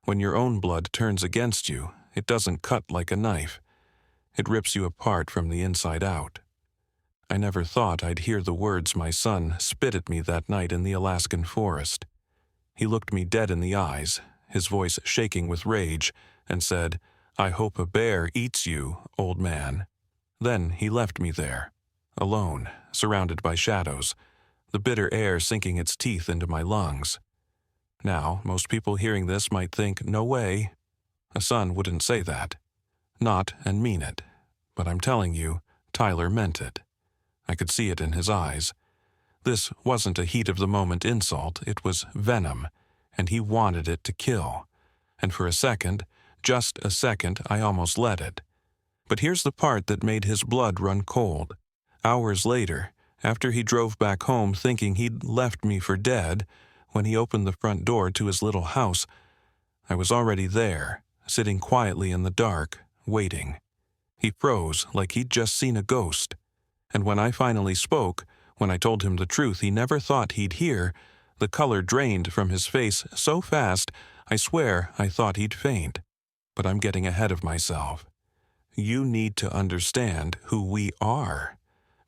When your own blood turns against you, it doesn't cut like a knife. It rips you apart from the inside out. I never thought I'd hear the words my son spit at me that night in the Alaskan forest. He looked me dead in the eyes, his voice shaking with rage, and said, "I hope a bear eats you, old man." Then he left me there, alone, surrounded by shadows, the bitter air sinking its teeth into my lungs. Now, most people hearing this might think, "No way." A son wouldn't say that. Not and mean it. But I'm telling you, Tyler meant it. I could see it in his eyes. This wasn't a heat-of-the-moment insult, it was venom, and he wanted it to kill. And for a second, just a second, I almost let it. But here's the part that made his blood run cold. Hours later, after he drove back home thinking he'd left me for dead, when he opened the front door to his little house, I was already there, sitting quietly in the dark, waiting. He froze like he'd just seen a ghost. And when I finally spoke, when I told him the truth he never thought he'd hear, the color drained from his face so fast, I swear I thought he'd faint. But I'm getting ahead of myself. You need to understand who we are,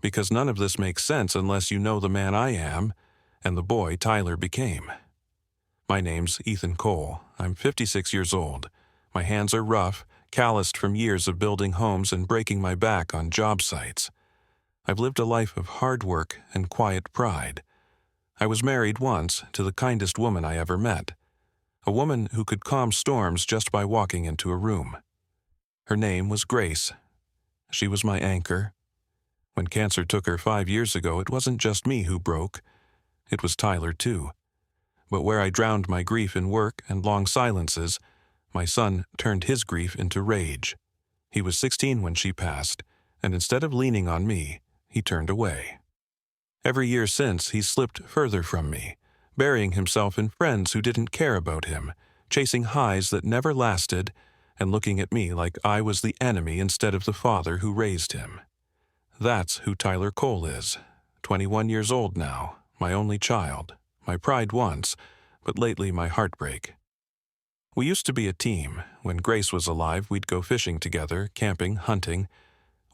because none of this makes sense unless you know the man I am and the boy Tyler became. My name's Ethan Cole. I'm 56 years old. My hands are rough, calloused from years of building homes and breaking my back on job sites. I've lived a life of hard work and quiet pride. I was married once to the kindest woman I ever met, a woman who could calm storms just by walking into a room. Her name was Grace. She was my anchor. When cancer took her 5 years ago, it wasn't just me who broke. It was Tyler, too. But where I drowned my grief in work and long silences, my son turned his grief into rage. He was 16 when she passed, and instead of leaning on me, he turned away. Every year since, he's slipped further from me, burying himself in friends who didn't care about him, chasing highs that never lasted, and looking at me like I was the enemy instead of the father who raised him. That's who Tyler Cole is. 21 years old now, my only child, my pride once, but lately my heartbreak. We used to be a team. When Grace was alive, we'd go fishing together, camping, hunting.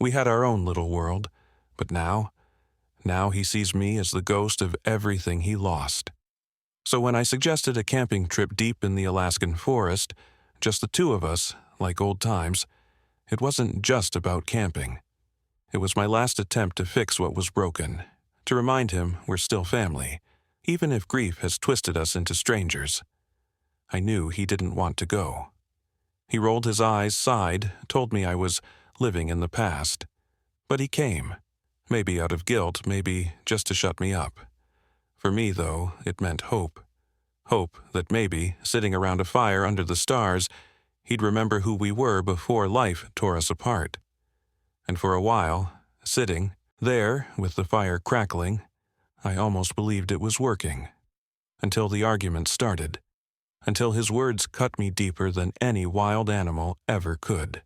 We had our own little world. But now he sees me as the ghost of everything he lost. So when I suggested a camping trip deep in the Alaskan forest, just the two of us, like old times, it wasn't just about camping. It was my last attempt to fix what was broken, to remind him we're still family, even if grief has twisted us into strangers. I knew he didn't want to go. He rolled his eyes, sighed, told me I was living in the past. But he came. Maybe out of guilt, maybe just to shut me up. For me, though, it meant hope. Hope that maybe, sitting around a fire under the stars, he'd remember who we were before life tore us apart. And for a while, sitting there with the fire crackling, I almost believed it was working. Until the argument started. Until his words cut me deeper than any wild animal ever could.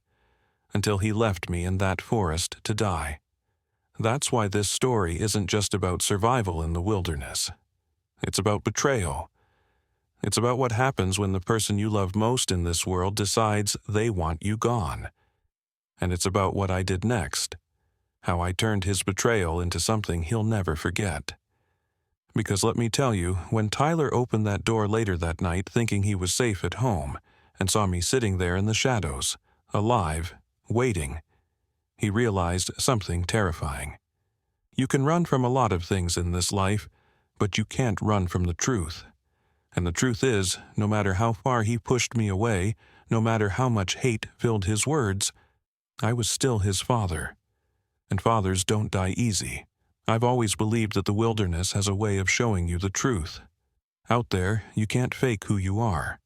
Until he left me in that forest to die. That's why this story isn't just about survival in the wilderness. It's about betrayal. It's about what happens when the person you love most in this world decides they want you gone. And it's about what I did next. How I turned his betrayal into something he'll never forget. Because let me tell you, when Tyler opened that door later that night thinking he was safe at home, and saw me sitting there in the shadows, alive, waiting, he realized something terrifying. You can run from a lot of things in this life, but you can't run from the truth. And the truth is, no matter how far he pushed me away, no matter how much hate filled his words, I was still his father. And fathers don't die easy. I've always believed that the wilderness has a way of showing you the truth. Out there, you can't fake who you are.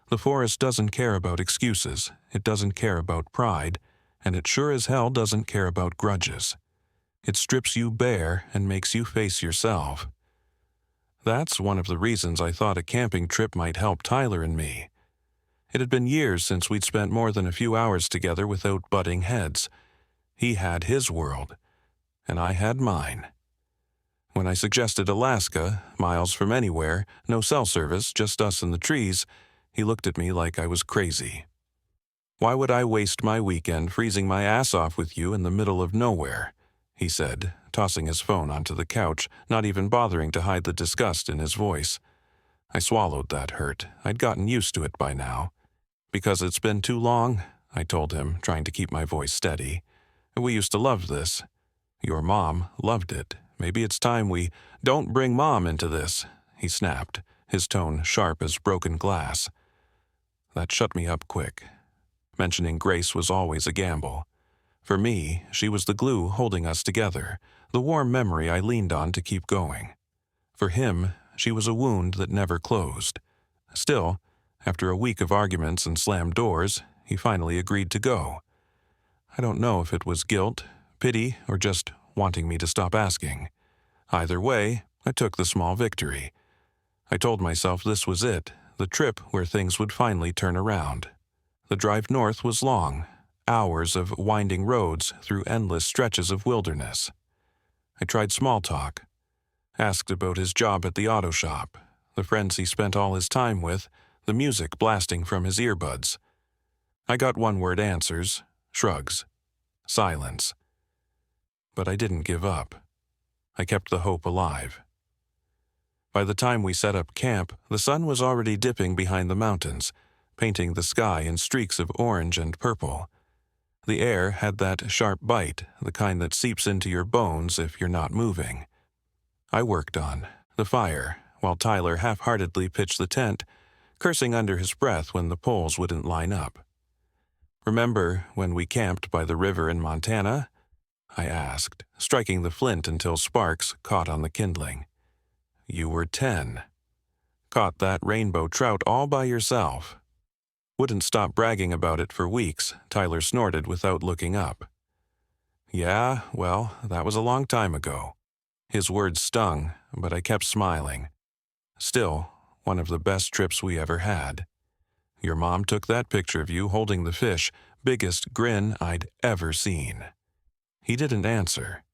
The forest doesn't care about excuses, it doesn't care about pride, and it sure as hell doesn't care about grudges. It strips you bare and makes you face yourself. That's one of the reasons I thought a camping trip might help Tyler and me. It had been years since we'd spent more than a few hours together without butting heads. He had his world, and I had mine. When I suggested Alaska, miles from anywhere, no cell service, just us and the trees, He looked at me like I was crazy. "Why would I waste my weekend freezing my ass off with you in the middle of nowhere?" he said, tossing his phone onto the couch, not even bothering to hide the disgust in his voice. I swallowed that hurt. I'd gotten used to it by now. "Because it's been too long," I told him, trying to keep my voice steady. "We used to love this. Your mom loved it. Maybe it's time we—" "Don't bring Mom into this," he snapped, his tone sharp as broken glass. That shut me up quick. Mentioning Grace was always a gamble. For me, she was the glue holding us together, the warm memory I leaned on to keep going. For him, she was a wound that never closed. Still, after a week of arguments and slammed doors, he finally agreed to go. I don't know if it was guilt, pity, or just wanting me to stop asking. Either way, I took the small victory. I told myself this was it, the trip where things would finally turn around. The drive north was long, hours of winding roads through endless stretches of wilderness. I tried small talk, asked about his job at the auto shop, the friends he spent all his time with, the music blasting from his earbuds. I got one-word answers, shrugs, silence. But I didn't give up. I kept the hope alive. By the time we set up camp, the sun was already dipping behind the mountains, painting the sky in streaks of orange and purple. The air had that sharp bite, the kind that seeps into your bones if you're not moving. I worked on the fire, while Tyler half-heartedly pitched the tent, cursing under his breath when the poles wouldn't line up. "Remember when we camped by the river in Montana?" I asked, striking the flint until sparks caught on the kindling. "You were 10. Caught that rainbow trout all by yourself." Wouldn't stop bragging about it for weeks, Tyler snorted without looking up. "Yeah, well, that was a long time ago." His words stung, but I kept smiling. "Still, one of the best trips we ever had. Your mom took that picture of you holding the fish, biggest grin I'd ever seen." He didn't answer.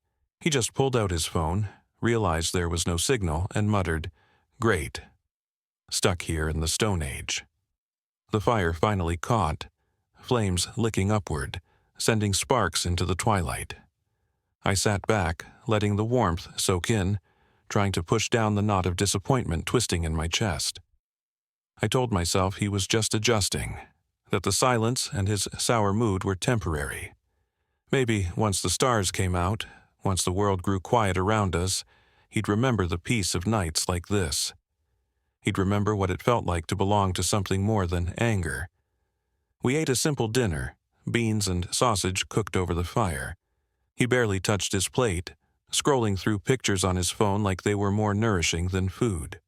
He just pulled out his phone, realized there was no signal, and muttered, "Great. Stuck here in the Stone Age." The fire finally caught, flames licking upward, sending sparks into the twilight. I sat back, letting the warmth soak in, trying to push down the knot of disappointment twisting in my chest. I told myself he was just adjusting, that the silence and his sour mood were temporary. Maybe once the stars came out, once the world grew quiet around us, he'd remember the peace of nights like this. He'd remember what it felt like to belong to something more than anger. We ate a simple dinner, beans and sausage cooked over the fire. He barely touched his plate, scrolling through pictures on his phone like they were more nourishing than food.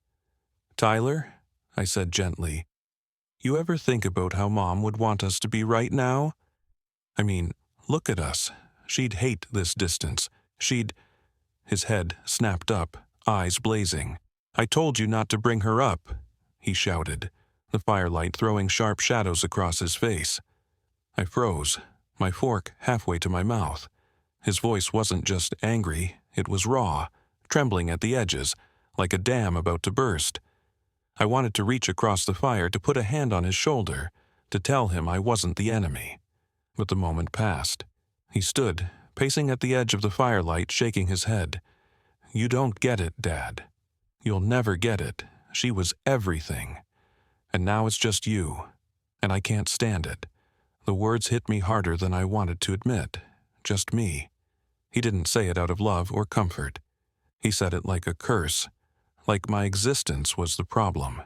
"Tyler," I said gently, "you ever think about how Mom would want us to be right now? I mean, look at us. She'd hate this distance. She'd—" His head snapped up, eyes blazing. "I told you not to bring her up," he shouted, the firelight throwing sharp shadows across his face. I froze, my fork halfway to my mouth. His voice wasn't just angry, it was raw, trembling at the edges, like a dam about to burst. I wanted to reach across the fire to put a hand on his shoulder, to tell him I wasn't the enemy. But the moment passed. He stood, pacing at the edge of the firelight, shaking his head. "You don't get it, Dad. You'll never get it. She was everything. And now it's just you. And I can't stand it." The words hit me harder than I wanted to admit. Just me. He didn't say it out of love or comfort. He said it like a curse, like my existence was the problem.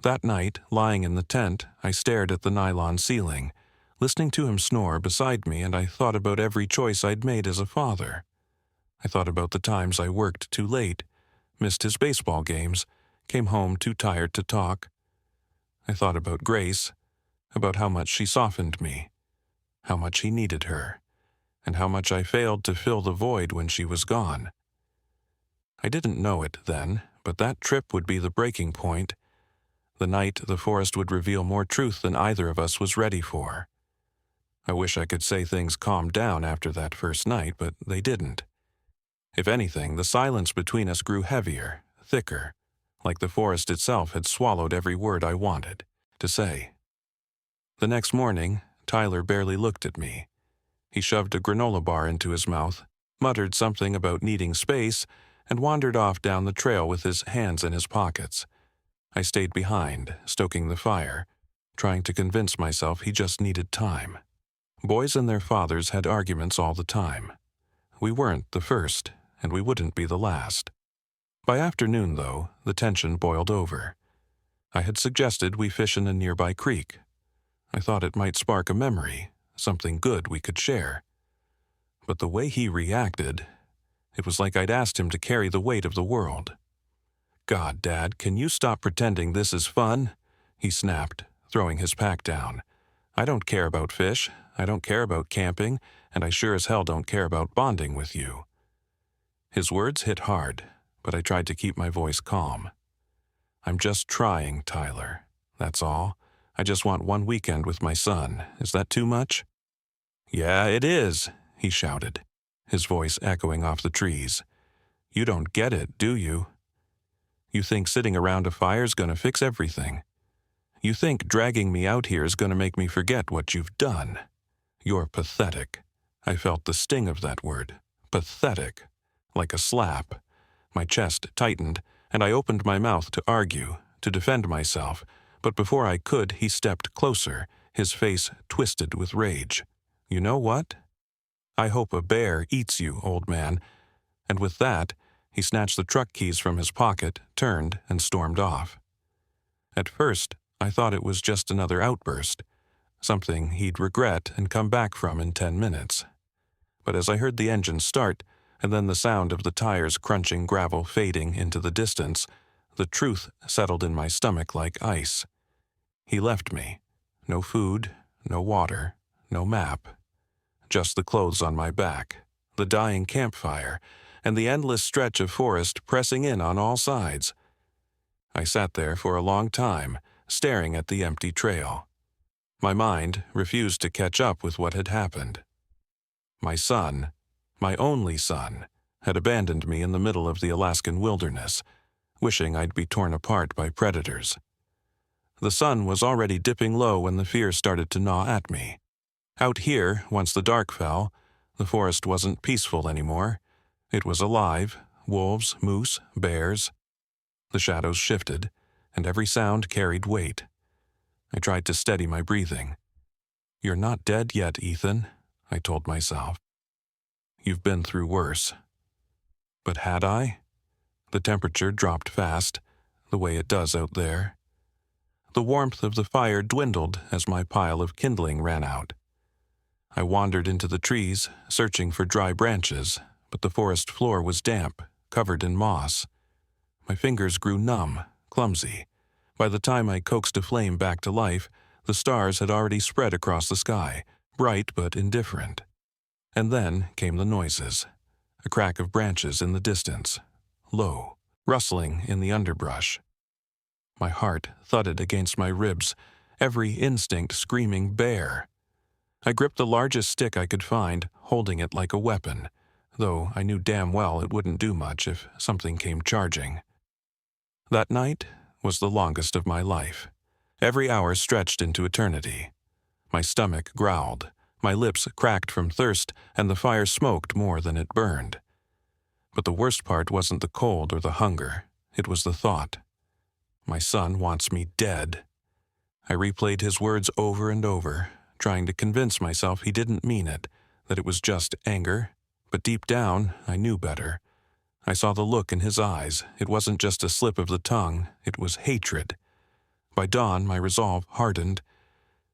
That night, lying in the tent, I stared at the nylon ceiling, listening to him snore beside me, and I thought about every choice I'd made as a father. I thought about the times I worked too late, missed his baseball games, came home too tired to talk. I thought about Grace, about how much she softened me, how much he needed her, and how much I failed to fill the void when she was gone. I didn't know it then, but that trip would be the breaking point. The night the forest would reveal more truth than either of us was ready for. I wish I could say things calmed down after that first night, but they didn't. If anything, the silence between us grew heavier, thicker, like the forest itself had swallowed every word I wanted. to say. The next morning, Tyler barely looked at me. He shoved a granola bar into his mouth, muttered something about needing space, and wandered off down the trail with his hands in his pockets. I stayed behind, stoking the fire, trying to convince myself he just needed time. Boys and their fathers had arguments all the time. We weren't the first, and we wouldn't be the last. By afternoon, though, the tension boiled over. I had suggested we fish in a nearby creek. I thought it might spark a memory, something good we could share. But the way he reacted, it was like I'd asked him to carry the weight of the world. "God, Dad, can you stop pretending this is fun?" he snapped, throwing his pack down. "I don't care about fish, I don't care about camping, and I sure as hell don't care about bonding with you." His words hit hard, but I tried to keep my voice calm. "I'm just trying, Tyler. That's all. I just want one weekend with my son. Is that too much?" "Yeah, it is," he shouted, his voice echoing off the trees. "You don't get it, do you? You think sitting around a fire's gonna fix everything. You think dragging me out here is gonna make me forget what you've done. You're pathetic." I felt the sting of that word. Pathetic. Like a slap. My chest tightened, and I opened my mouth to argue, to defend myself, but before I could, he stepped closer, his face twisted with rage. "You know what? I hope a bear eats you, old man." And with that, he snatched the truck keys from his pocket, turned, and stormed off. At first, I thought it was just another outburst, something he'd regret and come back from in 10 minutes. But as I heard the engine start, and then the sound of the tires crunching gravel fading into the distance, the truth settled in my stomach like ice. He left me. No food, no water, no map. Just the clothes on my back, the dying campfire, and the endless stretch of forest pressing in on all sides. I sat there for a long time, staring at the empty trail. My mind refused to catch up with what had happened. My son, my only son, had abandoned me in the middle of the Alaskan wilderness, wishing I'd be torn apart by predators. The sun was already dipping low when the fear started to gnaw at me. Out here, once the dark fell, the forest wasn't peaceful anymore. It was alive, wolves, moose, bears. The shadows shifted, and every sound carried weight. I tried to steady my breathing. "You're not dead yet, Ethan," I told myself. "You've been through worse." But had I? The temperature dropped fast, the way it does out there. The warmth of the fire dwindled as my pile of kindling ran out. I wandered into the trees, searching for dry branches, but the forest floor was damp, covered in moss. My fingers grew numb, clumsy. By the time I coaxed a flame back to life, the stars had already spread across the sky, bright but indifferent. And then came the noises. A crack of branches in the distance, low, rustling in the underbrush. My heart thudded against my ribs, every instinct screaming bear. I gripped the largest stick I could find, holding it like a weapon, though I knew damn well it wouldn't do much if something came charging. That night was the longest of my life. Every hour stretched into eternity. My stomach growled, my lips cracked from thirst, and the fire smoked more than it burned. But the worst part wasn't the cold or the hunger, it was the thought. My son wants me dead. I replayed his words over and over, trying to convince myself he didn't mean it, that it was just anger, but deep down, I knew better. I saw the look in his eyes. It wasn't just a slip of the tongue, it was hatred. By dawn, my resolve hardened.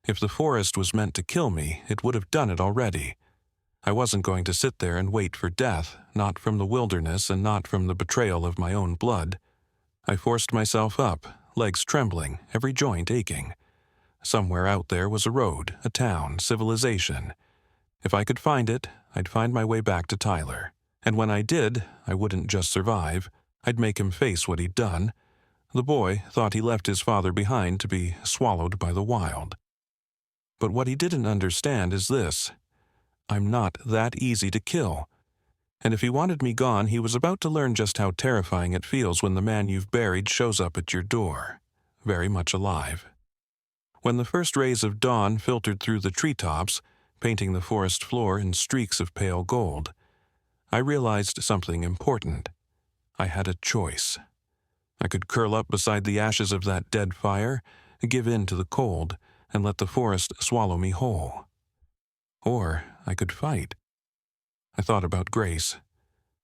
If the forest was meant to kill me, it would have done it already. I wasn't going to sit there and wait for death, not from the wilderness and not from the betrayal of my own blood. I forced myself up, legs trembling, every joint aching. Somewhere out there was a road, a town, civilization. If I could find it, I'd find my way back to Tyler. And when I did, I wouldn't just survive. I'd make him face what he'd done. The boy thought he left his father behind to be swallowed by the wild. But what he didn't understand is this. I'm not that easy to kill. And if he wanted me gone, he was about to learn just how terrifying it feels when the man you've buried shows up at your door, very much alive. When the first rays of dawn filtered through the treetops, painting the forest floor in streaks of pale gold, I realized something important. I had a choice. I could curl up beside the ashes of that dead fire, give in to the cold, and let the forest swallow me whole. Or I could fight. I thought about Grace.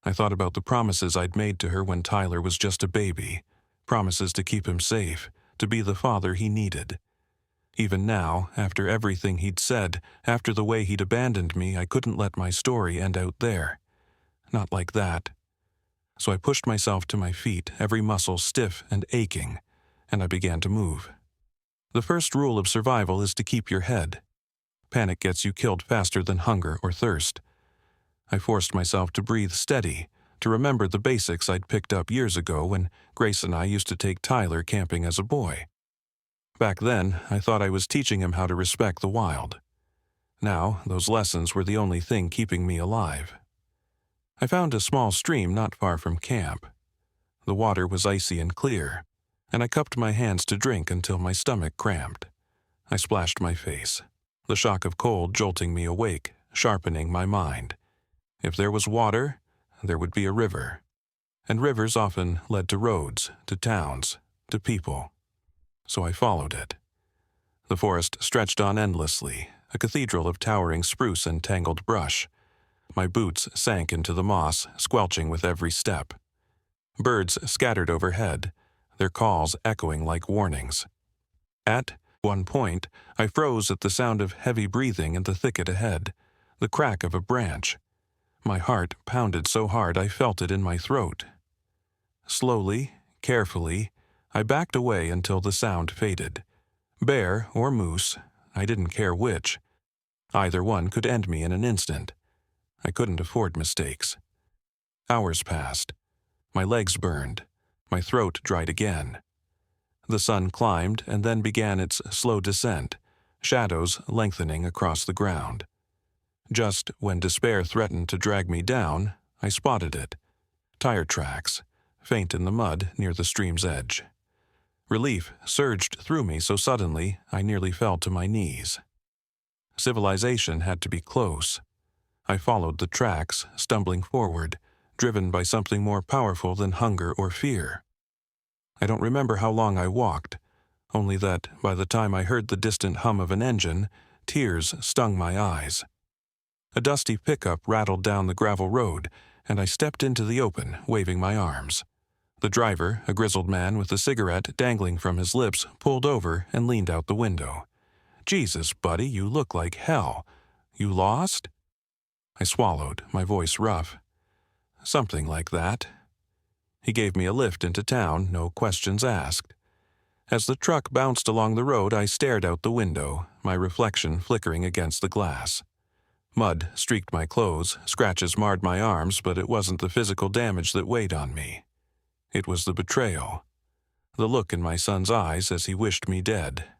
I thought about the promises I'd made to her when Tyler was just a baby, promises to keep him safe, to be the father he needed. Even now, after everything he'd said, after the way he'd abandoned me, I couldn't let my story end out there. Not like that. So I pushed myself to my feet, every muscle stiff and aching, and I began to move. The first rule of survival is to keep your head. Panic gets you killed faster than hunger or thirst. I forced myself to breathe steady, to remember the basics I'd picked up years ago when Grace and I used to take Tyler camping as a boy. Back then, I thought I was teaching him how to respect the wild. Now, those lessons were the only thing keeping me alive. I found a small stream not far from camp. The water was icy and clear, and I cupped my hands to drink until my stomach cramped. I splashed my face, the shock of cold jolting me awake, sharpening my mind. If there was water, there would be a river. And rivers often led to roads, to towns, to people. So I followed it. The forest stretched on endlessly, a cathedral of towering spruce and tangled brush. My boots sank into the moss, squelching with every step. Birds scattered overhead, their calls echoing like warnings. At one point, I froze at the sound of heavy breathing in the thicket ahead, the crack of a branch. My heart pounded so hard I felt it in my throat. Slowly, carefully, I backed away until the sound faded. Bear or moose, I didn't care which. Either one could end me in an instant. I couldn't afford mistakes. Hours passed. My legs burned. My throat dried again. The sun climbed and then began its slow descent, shadows lengthening across the ground. Just when despair threatened to drag me down, I spotted it. Tire tracks, faint in the mud near the stream's edge. Relief surged through me so suddenly I nearly fell to my knees. Civilization had to be close. I followed the tracks, stumbling forward, driven by something more powerful than hunger or fear. I don't remember how long I walked, only that by the time I heard the distant hum of an engine, tears stung my eyes. A dusty pickup rattled down the gravel road, and I stepped into the open, waving my arms. The driver, a grizzled man with a cigarette dangling from his lips, pulled over and leaned out the window. "Jesus, buddy, you look like hell. You lost?" I swallowed, my voice rough. "Something like that." He gave me a lift into town, no questions asked. As the truck bounced along the road, I stared out the window, my reflection flickering against the glass. Mud streaked my clothes, scratches marred my arms, but it wasn't the physical damage that weighed on me. It was the betrayal. The look in my son's eyes as he wished me dead.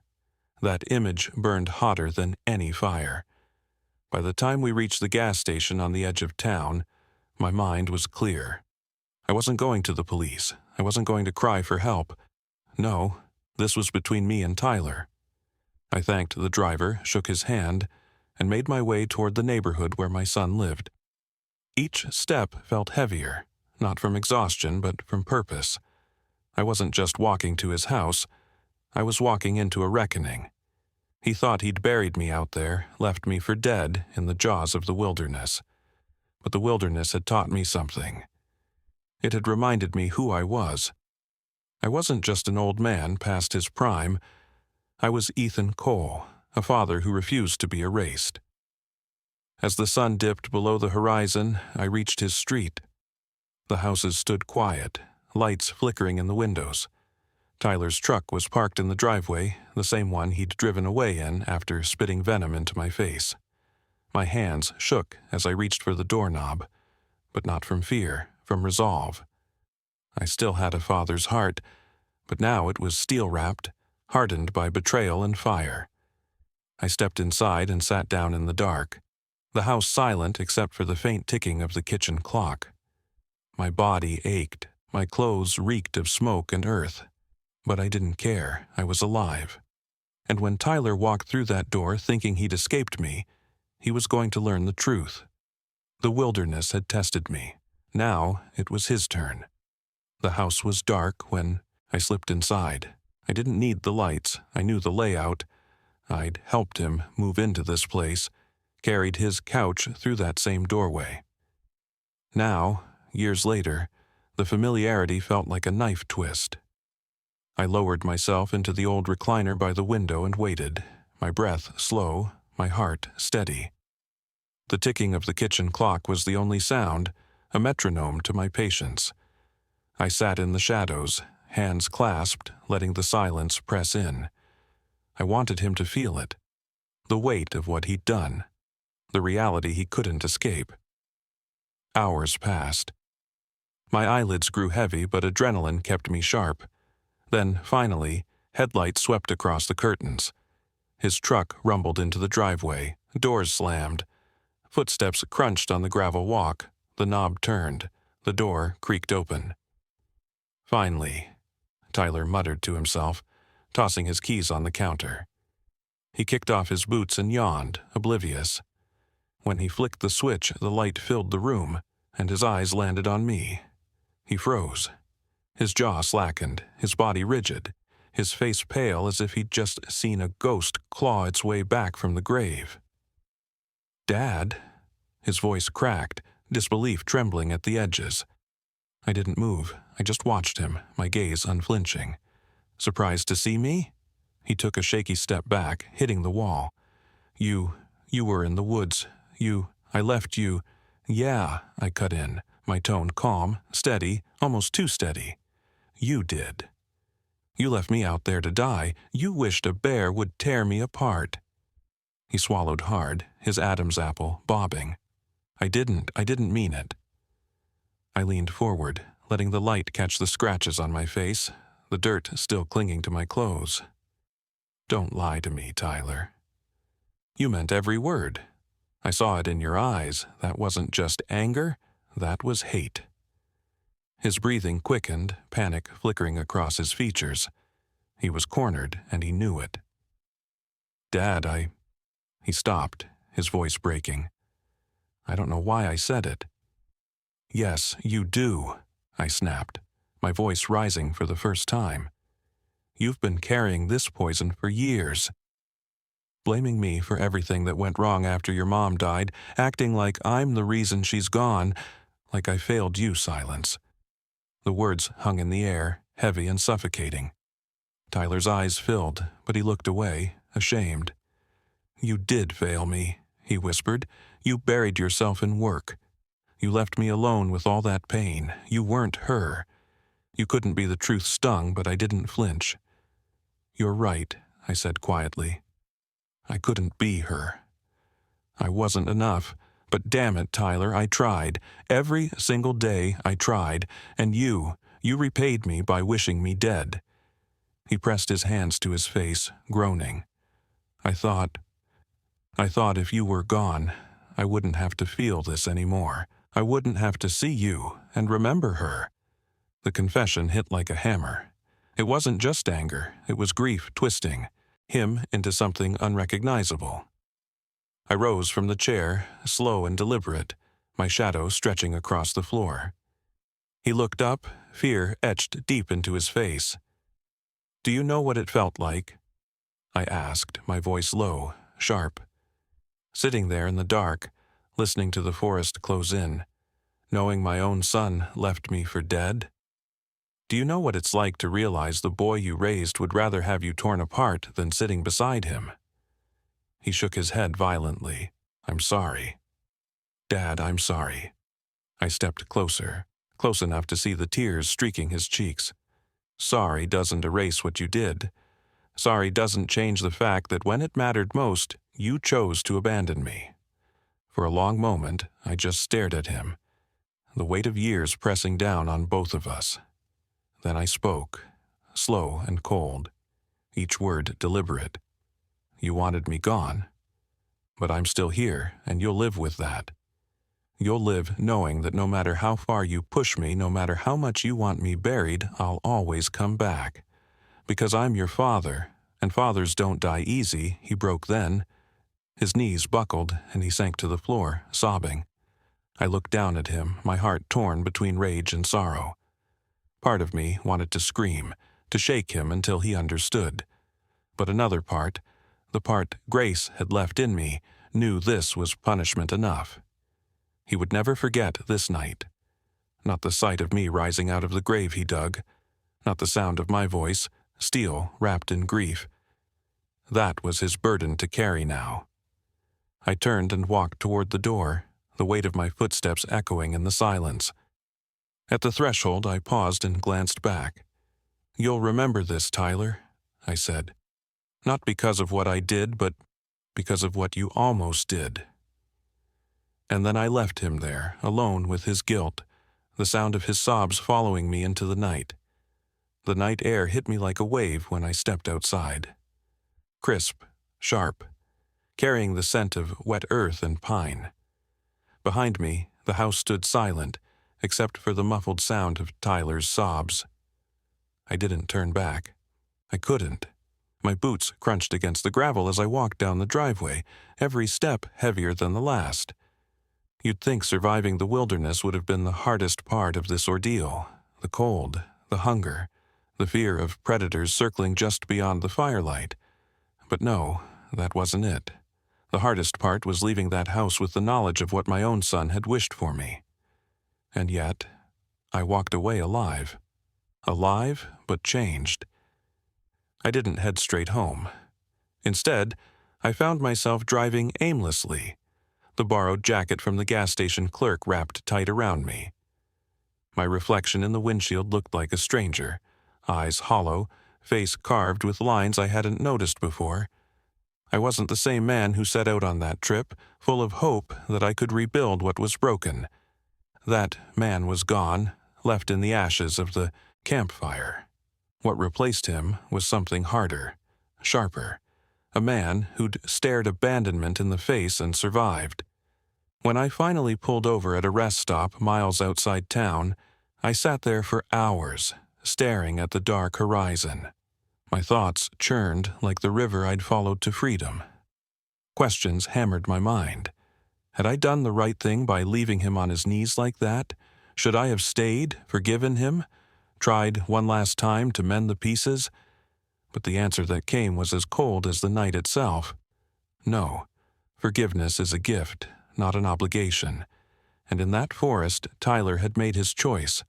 That image burned hotter than any fire. By the time we reached the gas station on the edge of town, my mind was clear. I wasn't going to the police. I wasn't going to cry for help. No, this was between me and Tyler. I thanked the driver, shook his hand, and made my way toward the neighborhood where my son lived. Each step felt heavier, not from exhaustion but from purpose. I wasn't just walking to his house. I was walking into a reckoning. He thought he'd buried me out there, left me for dead in the jaws of the wilderness. But the wilderness had taught me something. It had reminded me who I was. I wasn't just an old man past his prime. I was Ethan Cole, a father who refused to be erased. As the sun dipped below the horizon, I reached his street. The houses stood quiet, lights flickering in the windows. Tyler's truck was parked in the driveway, the same one he'd driven away in after spitting venom into my face. My hands shook as I reached for the doorknob, but not from fear, from resolve. I still had a father's heart, but now it was steel-wrapped, hardened by betrayal and fire. I stepped inside and sat down in the dark, the house silent except for the faint ticking of the kitchen clock. My body ached, my clothes reeked of smoke and earth, but I didn't care. I was alive. And when Tyler walked through that door thinking he'd escaped me, he was going to learn the truth. The wilderness had tested me. Now it was his turn. The house was dark when I slipped inside. I didn't need the lights. I knew the layout. I'd helped him move into this place, carried his couch through that same doorway. Now, years later, the familiarity felt like a knife twist. I lowered myself into the old recliner by the window and waited, my breath slow, my heart steady. The ticking of the kitchen clock was the only sound, a metronome to my patience. I sat in the shadows, hands clasped, letting the silence press in. I wanted him to feel it, the weight of what he'd done, the reality he couldn't escape. Hours passed. My eyelids grew heavy, but adrenaline kept me sharp. Then, finally, headlights swept across the curtains. His truck rumbled into the driveway, doors slammed. Footsteps crunched on the gravel walk, the knob turned, the door creaked open. Finally, Tyler muttered to himself, tossing his keys on the counter. He kicked off his boots and yawned, oblivious. When he flicked the switch, the light filled the room, and his eyes landed on me. He froze. His jaw slackened, his body rigid, his face pale as if he'd just seen a ghost claw its way back from the grave. "Dad?" His voice cracked, disbelief trembling at the edges. I didn't move. I just watched him, my gaze unflinching. Surprised to see me? He took a shaky step back, hitting the wall. You were in the woods. I left you." "Yeah," I cut in, my tone calm, steady, almost too steady. "You did. You left me out there to die. You wished a bear would tear me apart." He swallowed hard, his Adam's apple bobbing. I didn't mean it." I leaned forward, letting the light catch the scratches on my face, the dirt still clinging to my clothes. "Don't lie to me, Tyler. You meant every word. I saw it in your eyes. That wasn't just anger, that was hate." His breathing quickened, panic flickering across his features. He was cornered, and he knew it. "Dad, He stopped, his voice breaking. I don't know why I said it. "Yes, you do," I snapped, my voice rising for the first time. "You've been carrying this poison for years. Blaming me for everything that went wrong after your mom died, acting like I'm the reason she's gone, like I failed you, Silence." The words hung in the air, heavy and suffocating. Tyler's eyes filled, but he looked away, ashamed. "You did fail me," he whispered. "You buried yourself in work. You left me alone with all that pain. You weren't her. You couldn't be the truth stung, but I didn't flinch." "You're right," I said quietly. "I couldn't be her. I wasn't enough, but damn it, Tyler, I tried. Every single day I tried, and you repaid me by wishing me dead." He pressed his hands to his face, groaning. I thought if you were gone, I wouldn't have to feel this anymore. I wouldn't have to see you and remember her." The confession hit like a hammer. It wasn't just anger, it was grief twisting him into something unrecognizable. I rose from the chair, slow and deliberate, my shadow stretching across the floor. He looked up, fear etched deep into his face. "Do you know what it felt like?" I asked, my voice low, sharp. Sitting there in the dark, listening to the forest close in, knowing my own son left me for dead? "Do you know what it's like to realize the boy you raised would rather have you torn apart than sitting beside him?" He shook his head violently. "I'm sorry. Dad, I'm sorry." I stepped closer, close enough to see the tears streaking his cheeks. "Sorry doesn't erase what you did. Sorry doesn't change the fact that when it mattered most, you chose to abandon me." For a long moment, I just stared at him, the weight of years pressing down on both of us. Then I spoke, slow and cold, each word deliberate. "You wanted me gone, but I'm still here, and you'll live with that. You'll live knowing that no matter how far you push me, no matter how much you want me buried, I'll always come back. Because I'm your father, And fathers don't die easy, he broke then. His knees buckled, and he sank to the floor, sobbing. I looked down at him, my heart torn between rage and sorrow. Part of me wanted to scream, to shake him until he understood. But another part, the part Grace had left in me, knew this was punishment enough. He would never forget this night. Not the sight of me rising out of the grave he dug, not the sound of my voice, steel wrapped in grief. That was his burden to carry now. I turned and walked toward the door, the weight of my footsteps echoing in the silence. At the threshold, I paused and glanced back. "You'll remember this, Tyler," I said. "Not because of what I did, but because of what you almost did." And then I left him there, alone with his guilt, the sound of his sobs following me into the night. The night air hit me like a wave when I stepped outside. Crisp, sharp, carrying the scent of wet earth and pine. Behind me, the house stood silent, except for the muffled sound of Tyler's sobs. I didn't turn back. I couldn't. My boots crunched against the gravel as I walked down the driveway, every step heavier than the last. You'd think surviving the wilderness would have been the hardest part of this ordeal. The cold, the hunger, the fear of predators circling just beyond the firelight. But no, that wasn't it. The hardest part was leaving that house with the knowledge of what my own son had wished for me. And yet, I walked away alive. Alive, but changed. I didn't head straight home. Instead, I found myself driving aimlessly, the borrowed jacket from the gas station clerk wrapped tight around me. My reflection in the windshield looked like a stranger, eyes hollow, face carved with lines I hadn't noticed before. I wasn't the same man who set out on that trip, full of hope that I could rebuild what was broken. That man was gone, left in the ashes of the campfire. What replaced him was something harder, sharper, a man who'd stared abandonment in the face and survived. When I finally pulled over at a rest stop miles outside town, I sat there for hours, staring at the dark horizon. My thoughts churned like the river I'd followed to freedom. Questions hammered my mind. Had I done the right thing by leaving him on his knees like that? Should I have stayed, forgiven him, tried one last time to mend the pieces? But the answer that came was as cold as the night itself. No, forgiveness is a gift, not an obligation. And in that forest, Tyler had made his choice.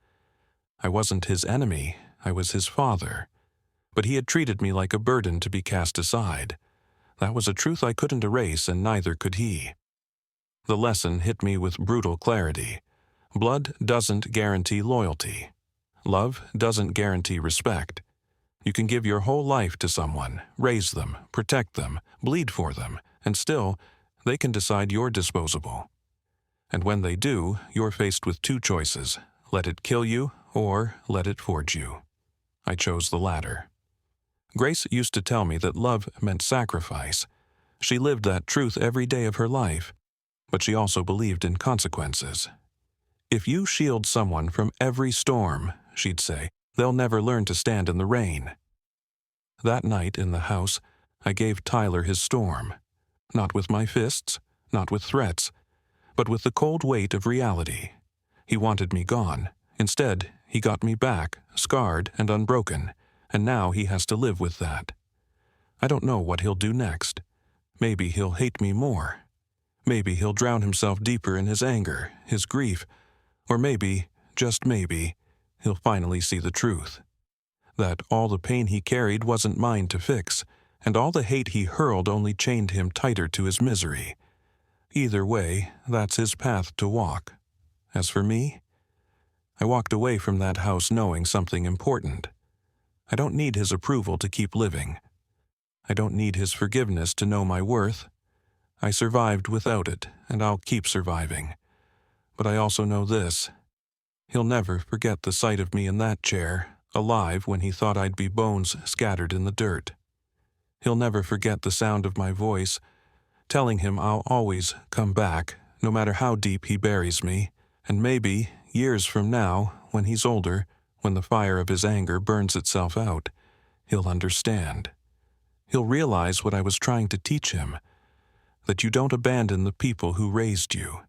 I wasn't his enemy, I was his father. But he had treated me like a burden to be cast aside. That was a truth I couldn't erase, and neither could he. The lesson hit me with brutal clarity. Blood doesn't guarantee loyalty. Love doesn't guarantee respect. You can give your whole life to someone, raise them, protect them, bleed for them, and still, they can decide you're disposable. And when they do, you're faced with two choices: let it kill you or let it forge you. I chose the latter. Grace used to tell me that love meant sacrifice. She lived that truth every day of her life, but she also believed in consequences. If you shield someone from every storm, she'd say, they'll never learn to stand in the rain. That night in the house, I gave Tyler his storm. Not with my fists, not with threats, but with the cold weight of reality. He wanted me gone. Instead, he got me back, scarred and unbroken, and now he has to live with that. I don't know what he'll do next. Maybe he'll hate me more. Maybe he'll drown himself deeper in his anger, his grief, or maybe, just maybe, he'll finally see the truth. That all the pain he carried wasn't mine to fix, and all the hate he hurled only chained him tighter to his misery. Either way, that's his path to walk. As for me, I walked away from that house knowing something important. I don't need his approval to keep living. I don't need his forgiveness to know my worth. I survived without it, and I'll keep surviving. But I also know this: he'll never forget the sight of me in that chair, alive when he thought I'd be bones scattered in the dirt. He'll never forget the sound of my voice, telling him I'll always come back, no matter how deep he buries me, and maybe, years from now, when he's older, when the fire of his anger burns itself out, he'll understand. he'll realize what I was trying to teach him, that you don't abandon the people who raised you.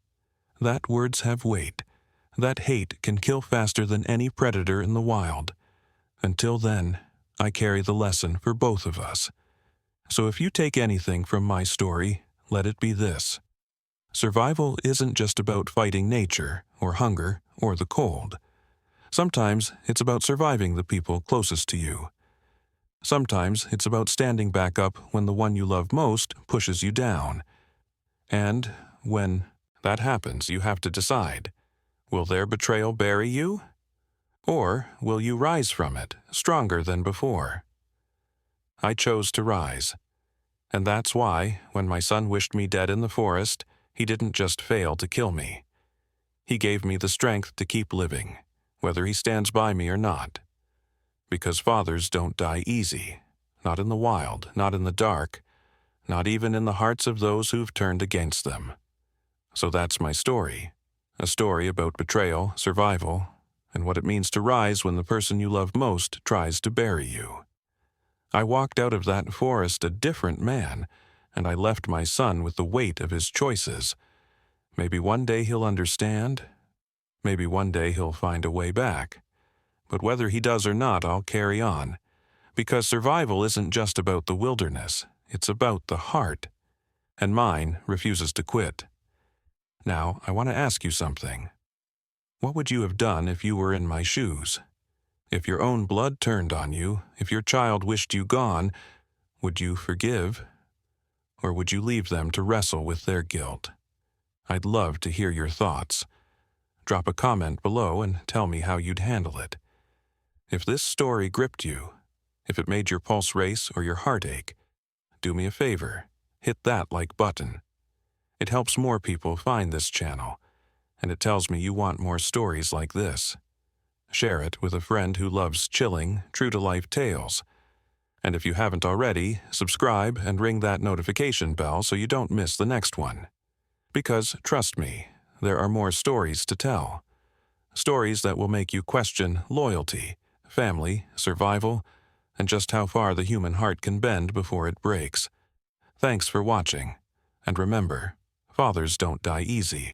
That words have weight. That hate can kill faster than any predator in the wild. Until then, I carry the lesson for both of us. So if you take anything from my story, let it be this. Survival isn't just about fighting nature, or hunger, or the cold. Sometimes it's about surviving the people closest to you. Sometimes it's about standing back up when the one you love most pushes you down. And when that happens, you have to decide, will their betrayal bury you? Or will you rise from it, stronger than before? I chose to rise. And that's why, when my son wished me dead in the forest, he didn't just fail to kill me. He gave me the strength to keep living, whether he stands by me or not. Because fathers don't die easy, not in the wild, not in the dark, not even in the hearts of those who've turned against them. So that's my story, a story about betrayal, survival, and what it means to rise when the person you love most tries to bury you. I walked out of that forest a different man, and I left my son with the weight of his choices. Maybe one day he'll understand. Maybe one day he'll find a way back. But whether he does or not, I'll carry on. Because survival isn't just about the wilderness, it's about the heart. And mine refuses to quit. Now, I want to ask you something. What would you have done if you were in my shoes? If your own blood turned on you, if your child wished you gone, would you forgive? Or would you leave them to wrestle with their guilt? I'd love to hear your thoughts. Drop a comment below and tell me how you'd handle it. If this story gripped you, if it made your pulse race or your heart ache, do me a favor, hit that like button. It helps more people find this channel, and it tells me you want more stories like this. Share it with a friend who loves chilling, true-to-life tales. And if you haven't already, subscribe and ring that notification bell so you don't miss the next one. Because, trust me, there are more stories to tell. Stories that will make you question loyalty, family, survival, and just how far the human heart can bend before it breaks. Thanks for watching. And remember, fathers don't die easy.